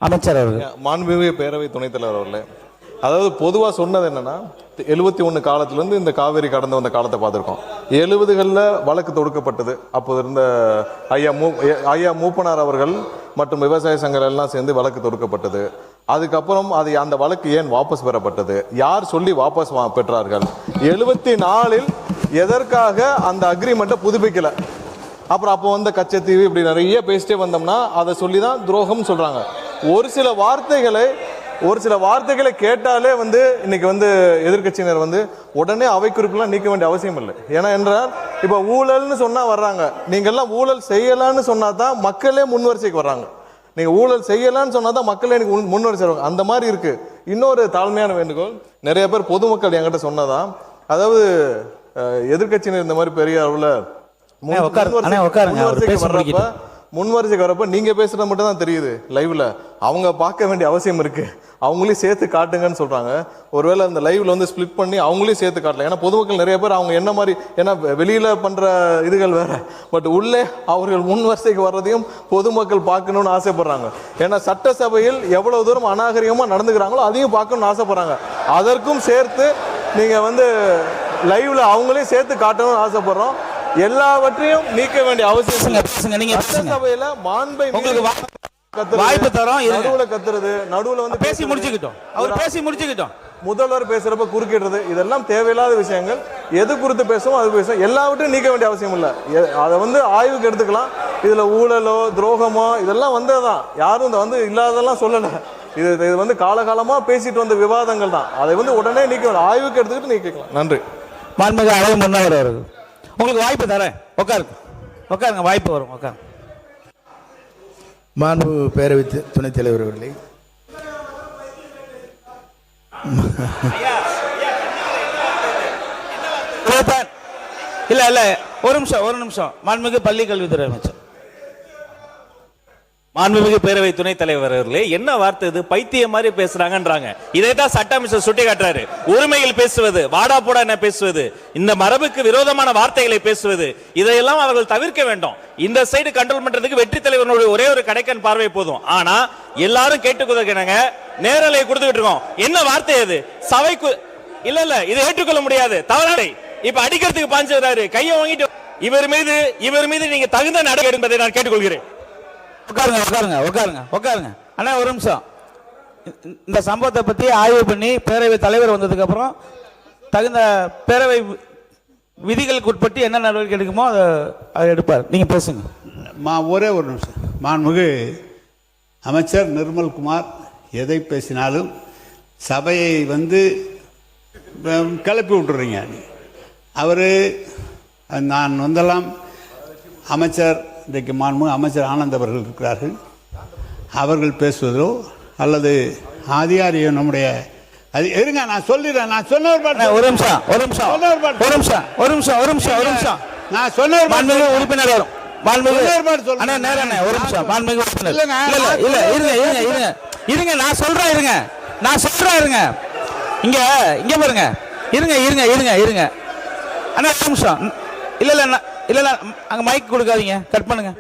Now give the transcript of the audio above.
அமைச்சர் அவர்கள். மாண்புமிகு பேரவை துணைத் தலைவர் அவர்களே, அதாவது பொதுவாக சொன்னது என்னன்னா 71 காலத்திலேருந்து இந்த காவேரி கடந்து வந்த காலத்தை பார்த்துருக்கோம். 70களில் வழக்கு தொடுக்கப்பட்டது. அப்போது இருந்த ஐயா மூப்பனார் அவர்கள் மற்றும் விவசாய சங்கங்கள் எல்லாம் சேர்ந்து வழக்கு தொடுக்கப்பட்டது. அதுக்கப்புறம் அந்த வழக்கு ஏன் வாபஸ் பெறப்பட்டது, யார் சொல்லி வாபஸ் பெற்றார்கள், 74ல் எதற்காக அந்த அக்ரிமெண்ட்டை புதுப்பிக்கல, அப்புறம் அப்போ வந்த கச்சத்தீவு, இப்படி நிறைய பேசிட்டே வந்தோம்னா அதை சொல்லி தான் துரோகம் சொல்றாங்க. ஒரு சில வார்த்தைகளை கேட்டாலே இன்னைக்கு எதிர்கட்சியினர் உடனே அவை குறிப்பெல்லாம் நீக்க வேண்டிய அவசியம் இல்லை. ஏன்னா என்றால் இப்போ ஊழல்னு சொன்னா வர்றாங்க, நீங்க எல்லாம் ஊழல் செய்யலான்னு சொன்னா தான் மக்களே முன்வரிசைக்கு வர்றாங்க. நீங்க ஊழல் செய்யலான்னு சொன்னா தான் மக்களே எனக்கு முன்வரிசை வருவாங்க. அந்த மாதிரி இருக்கு. இன்னொரு தாழ்மையான வேண்டுகோள், நிறைய பேர் பொதுமக்கள் என்கிட்ட சொன்னதான், அதாவது எதிர்கட்சியினர் இந்த மாதிரி பெரிய அளவுல முன்வரிசைக்கு வரப்ப நீங்க பேசுறது மட்டும் தான் தெரியுது லைவ்ல. அவங்க பார்க்க வேண்டிய அவசியம் இருக்கு. அவங்களையும் சேர்த்து காட்டுங்கன்னு சொல்றாங்க. ஒருவேளை அந்த லைவ்ல ஸ்பிளிட் பண்ணி அவங்களையும் சேர்த்து காட்டலாம். ஏன்னா பொதுமக்கள் நிறைய பேர் அவங்க என்ன மாதிரி, ஏன்னா வெளியில பண்ற இதுகள் வேற, பட் உள்ளே அவர்கள் முன்வரிசைக்கு வர்றதையும் பொதுமக்கள் பார்க்கணும்னு ஆசைப்படுறாங்க. ஏன்னா சட்டசபையில் எவ்வளவு தூரம் அநாகரிகமா நடந்துக்கிறாங்களோ அதையும் பார்க்கணும்னு ஆசைப்படுறாங்க. அதற்கும் சேர்த்து நீங்க லைவ்ல அவங்களையும் சேர்த்து காட்டணும்னு ஆசைப்படுறோம். எல்லாவற்றையும் நீக்க வேண்டிய அவசியம் சபையில மாண்பை வாய்ப்பு தரோம். நடுவுல கத்துறது, நடுவுல பேசி முடிச்சுக்கிட்டோம். முதல்வர் பேசுறப்ப குறுக்கிடுறது, இதெல்லாம் தேவையில்லாத விஷயங்கள். எது குறித்து பேசுவோம் அது பேசுவோம். எல்லாவற்றையும் நீக்க வேண்டிய அவசியம் இல்லை. அதை ஆய்வுக்கு எடுத்துக்கலாம். இதுல ஊழலோ துரோகமோ இதெல்லாம் வந்ததுதான். யாரும் இல்லாததெல்லாம் சொல்லல. இது காலகாலமா பேசிட்டு வந்த விவாதங்கள் தான். அதை உடனே நீக்க வேண்டிய, ஆய்வுக்கு எடுத்துக்கிட்டு நீக்கலாம். நன்றி. மாண்புமிகு அவை முன்னவர் அவர்கள், உங்களுக்கு வாய்ப்பு தரேன். உட்காருங்க, வாய்ப்பு வரும். உட்காருங்க. மாண்பு பேரவை துணைத் தலைவர் அவர்களே, இல்ல ஒரு நிமிஷம். மாண்புமிகு பள்ளி கல்வித்துறை அமைச்சர். மாண்புமிகு பேரவை துணைத் தலைவர் அவர்களே, என்ன வார்த்தை இது? பைத்தியம் மாதிரி பேசுறாங்கன்றாங்க. இதைத்தான் சட்ட அமைச்சர் சுட்டி காட்டுறாரு. உரிமையில் பேசுவது, வாடா போடா என்ன பேசுவது, இந்த மரபுக்கு விரோதமான வார்த்தைகளை பேசுவது, இதையெல்லாம் அவர்கள் தவிர்க்க வேண்டும். இந்த சைடு கண்ட்ரோல் பண்றதுக்கு வெற்றி தலைவர்களுடைய ஒரே ஒரு கடைக்கன் பார்வை போதும். ஆனா எல்லாரும் கேட்டுக்கொள்ளுங்க, நேரலை கொடுத்துக்கிட்டு இருக்கோம். என்ன வார்த்தை அது? சபைக்கு இல்ல இதை ஏற்றுக்கொள்ள முடியாது. தவறாடை இப்ப அடிக்கிறதுக்கு பாஞ்சுறாரு. கையை வாங்கிட்டு இவர் மீது நீங்க தகுந்த நடவடிக்கை என்பதை நான் கேட்டுக்கொள்கிறேன். உட்காருங்க. அண்ணா ஒரு நிமிஷம். இந்த சம்பவத்தை பத்தி ஆய்வு பண்ணி பேரவை தலைவர் வந்ததுக்கு அப்புறம் தகுந்த பேரவை விதிகளுக்கு உட்பட்டு என்ன நடவடிக்கை எடுக்குமோ அதை எடுப்பார். நீங்க பேசுங்க. ஒரே ஒரு நிமிஷம். மாண்புமிகு அமைச்சர் நிர்மல்குமார் எதை பேசினாலும் சபையை கிளப்பி விட்டுறீங்க. அவர் நான் வந்தெல்லாம் அமைச்சர், இன்றைக்கு மாண்புமிகு அமைச்சர் ஆனந்த் அவர்கள் இருக்கிறார்கள், அவர்கள் பேசுவதோ அல்லது அதிகாரியோ நம்முடைய இருங்க, நான் சொல்லிடுறேன். நான் சொன்ன ஒரு நிமிஷம். நான் சொன்ன உறுப்பினர் வரும். இருங்க, நான் சொல்றேன். இருங்க இங்க பாருங்க. இருங்க அண்ணா ஒரு நிமிஷம். இல்ல அங்க மைக் கொடுக்காதீங்க, கட் பண்ணுங்க.